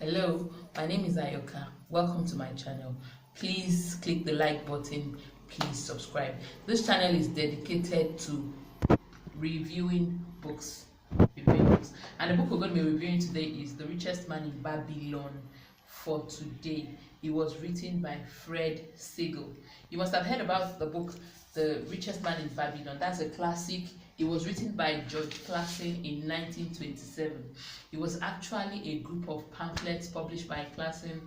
Hello, my name is Ayoka. Welcome to my channel. Please click the like button. Please subscribe. This channel is dedicated to reviewing books. And the book we're going to be reviewing today is The Richest Man in Babylon for Today. It was written by Fred Siegel. You must have heard about the book The Richest Man in Babylon. That's a classic. It was written by George Clason in 1927. It was actually a group of pamphlets published by Clason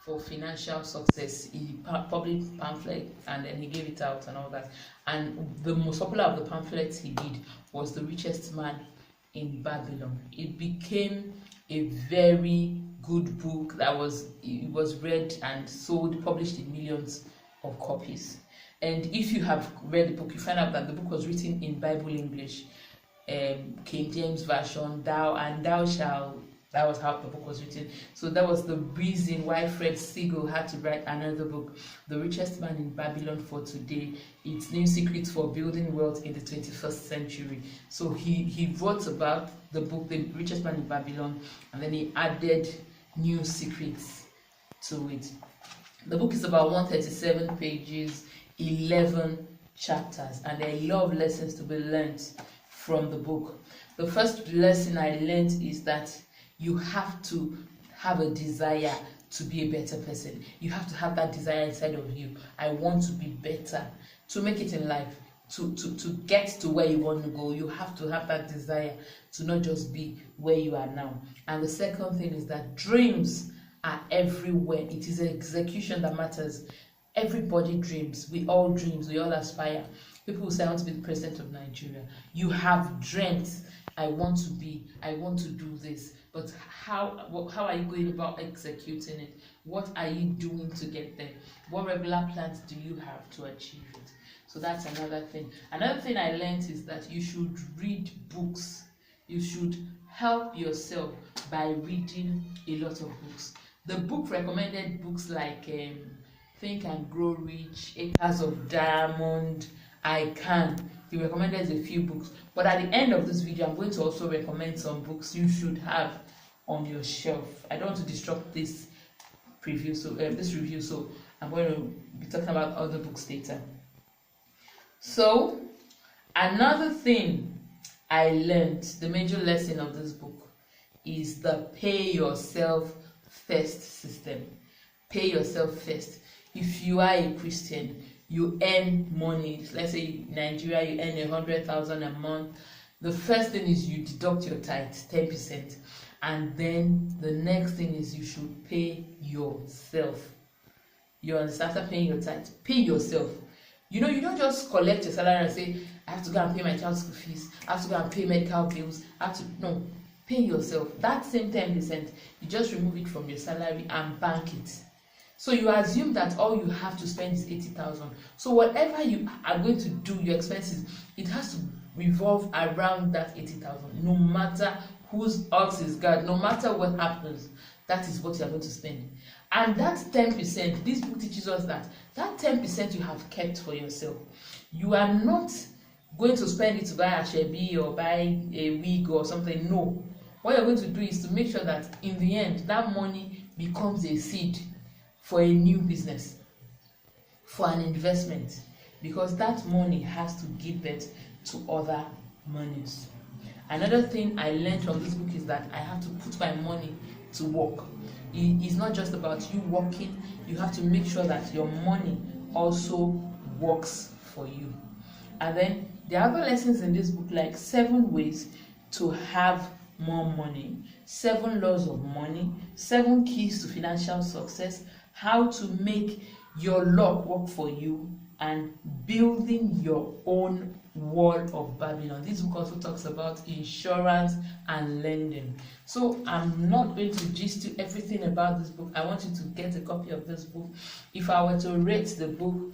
for financial success. He published pamphlet and then he gave it out and all that. And the most popular of the pamphlets he did was The Richest Man in Babylon. It became a very good book that was read and sold, published in millions of copies. And if you have read the book, you find out that the book was written in Bible English, King James Version, thou and thou shalt. That was how the book was written. So that was the reason why Fred Siegel had to write another book, The Richest Man in Babylon for Today. It's New Secrets for Building Wealth in the 21st Century. So he wrote about the book, The Richest Man in Babylon, and then he added new secrets to it. The book is about 137 pages, 11 chapters, and there are a lot of lessons to be learned from the book. The first lesson I learned is that you have to have a desire to be a better person. You have to have that desire inside of you. I want to be better. To make it in life, to get to where you want to go, you have to have that desire to not just be where you are now. And the second thing is that dreams are everywhere. It is execution that matters. Everybody dreams. We all dreams. We all aspire. People will say, I want to be the president of Nigeria. You have dreamt. I want to do this. But how are you going about executing it? What are you doing to get there? What regular plans do you have to achieve it? So that's another thing. Another thing I learned is that you should read books. You should help yourself by reading a lot of books. The book recommended books like Think and Grow Rich, Acres of Diamond, I Can. He recommended a few books. But at the end of this video, I'm going to also recommend some books you should have on your shelf. I don't want to disrupt this review, so I'm going to be talking about other books later. So another thing I learned, the major lesson of this book, is the pay yourself first system. Pay yourself first. If you are a Christian, you earn money. Let's say in Nigeria, you earn 100,000 a month. The first thing is you deduct your tithe, 10%. And then the next thing is you should pay yourself. You understand? After paying your tithe, pay yourself. You know, you don't just collect your salary and say, I have to go and pay my child's school fees, I have to go and pay medical bills, no, pay yourself. That same 10%, you just remove it from your salary and bank it. So you assume that all you have to spend is 80,000. So whatever you are going to do, your expenses, it has to revolve around that 80,000. No matter whose ox is God, no matter what happens, that is what you are going to spend. And that 10%, this book teaches us that 10% you have kept for yourself. You are not going to spend it to buy a shebi or buy a wig or something. No. What you're going to do is to make sure that in the end, that money becomes a seed for a new business, for an investment, because that money has to give birth to other monies. Another thing I learned from this book is that I have to put my money to work. It's not just about you working, you have to make sure that your money also works for you. And then there are other lessons in this book, like 7 ways to have more money, 7 laws of money, 7 keys to financial success, how to make your luck work for you, and building your own wall of Babylon. This book also talks about insurance and lending. So I'm not going to gist you everything about this book. I want you to get a copy of this book. If I were to rate the book,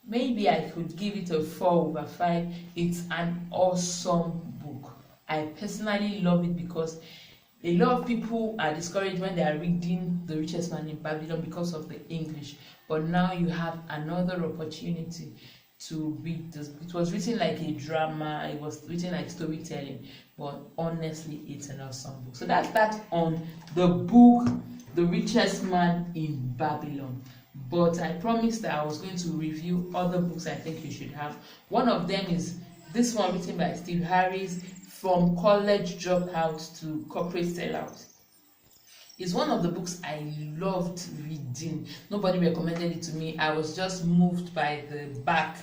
maybe I could give it a 4/5. It's an awesome book. I personally love it because a lot of people are discouraged when they are reading The Richest Man in Babylon because of the English. But now you have another opportunity to read this. It was written like a drama, it was written like storytelling, but honestly, it's an awesome book. So that's that on the book The Richest Man in Babylon. But I promised that I was going to review other books I think you should have. One of them is this one, written by Steve Harris, From College Dropout to Corporate Sellout. It's one of the books I loved reading. Nobody recommended it to me. I was just moved by the back.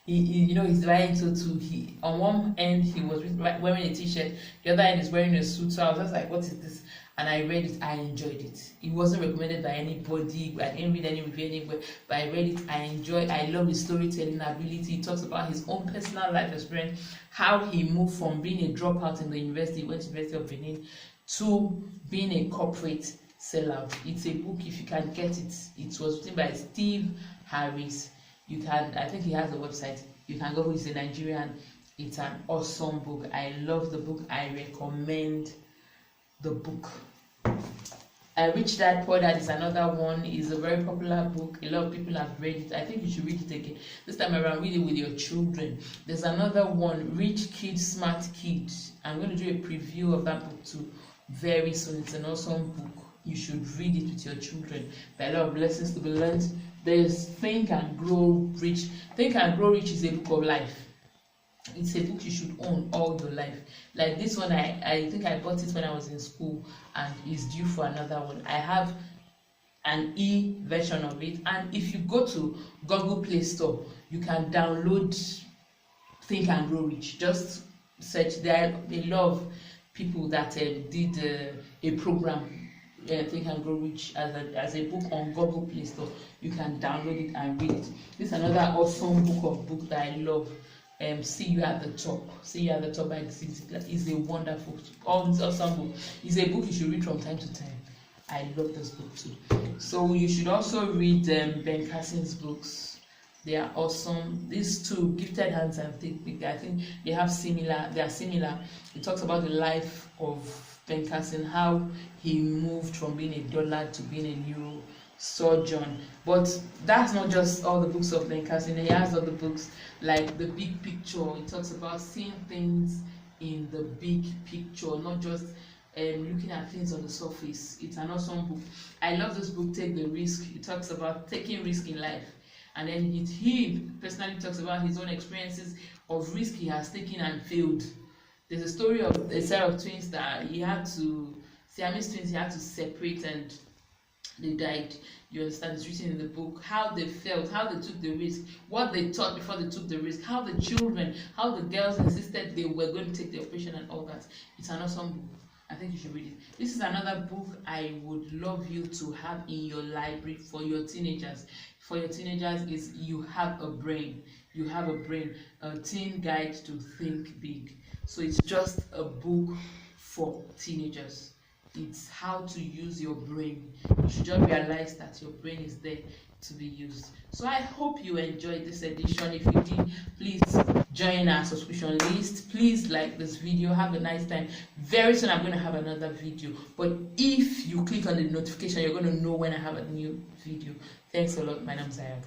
He's wearing tutu. On one end he was wearing a t-shirt, the other end is wearing a suit. So I was just like, what is this? And I read it. I enjoyed it. It wasn't recommended by anybody. I didn't read any review anywhere, but I read it. I love his storytelling ability. He talks about his own personal life experience, how he moved from being a dropout in the university, went to University of Benin, to being a corporate sellout. It's a book, if you can get it. It was written by Steve Harris. I think he has a website. You can go. He's a Nigerian. It's an awesome book. I love the book. I recommend the book. Rich Dad Poor Dad is another one. It's a very popular book. A lot of people have read it. I think you should read it again. This time around, read it with your children. There's another one, Rich Kid, Smart Kid. I'm going to do a preview of that book too very soon. It's an awesome book. You should read it with your children. There are a lot of lessons to be learned. There's Think and Grow Rich. Think and Grow Rich is a book of life. It's a book you should own all your life. Like this one, I think I bought it when I was in school, and it's due for another one. I have an e-version of it, and if you go to Google Play Store, you can download Think and Grow Rich. Just search there. They love people that did a program, Think and Grow Rich, as a book on Google Play Store. You can download it and read it. This is another awesome book that I love. See You at the Top. See You at the Top by the Siegel is a wonderful, awesome book. It's a book you should read from time to time. I love this book too. So you should also read Ben Carson's books. They are awesome. These two, Gifted Hands and Think Big, I think they are similar. It talks about the life of Ben Carson, how he moved from being a dollar to being a neurosurgeon. But that's not just all the books of Ben Carson. He has other books like The Big Picture. It talks about seeing things in the big picture, not just looking at things on the surface. It's an awesome book. I love this book, Take the Risk. It talks about taking risk in life. And then he personally talks about his own experiences of risk he has taken and failed. There's a story of a set of twins that he had to, Siamese twins, he had to separate and they died. You understand? It's written in the book how they felt, how they took the risk, what they thought before they took the risk, how the girls insisted they were going to take the operation and all that. It's an awesome book. I think you should read it. This is another book I would love you to have in your library for your teenagers. For your teenagers is You Have a Brain. You Have a Brain, a teen guide to think big. So it's just a book for teenagers. It's how to use your brain. You should just realize that your brain is there to be used. So I hope you enjoyed this edition. If you did, please join our subscription list. Please like this video. Have a nice time. Very soon I'm going to have another video. But if you click on the notification, you're going to know when I have a new video. Thanks a lot. My name is Ayokas.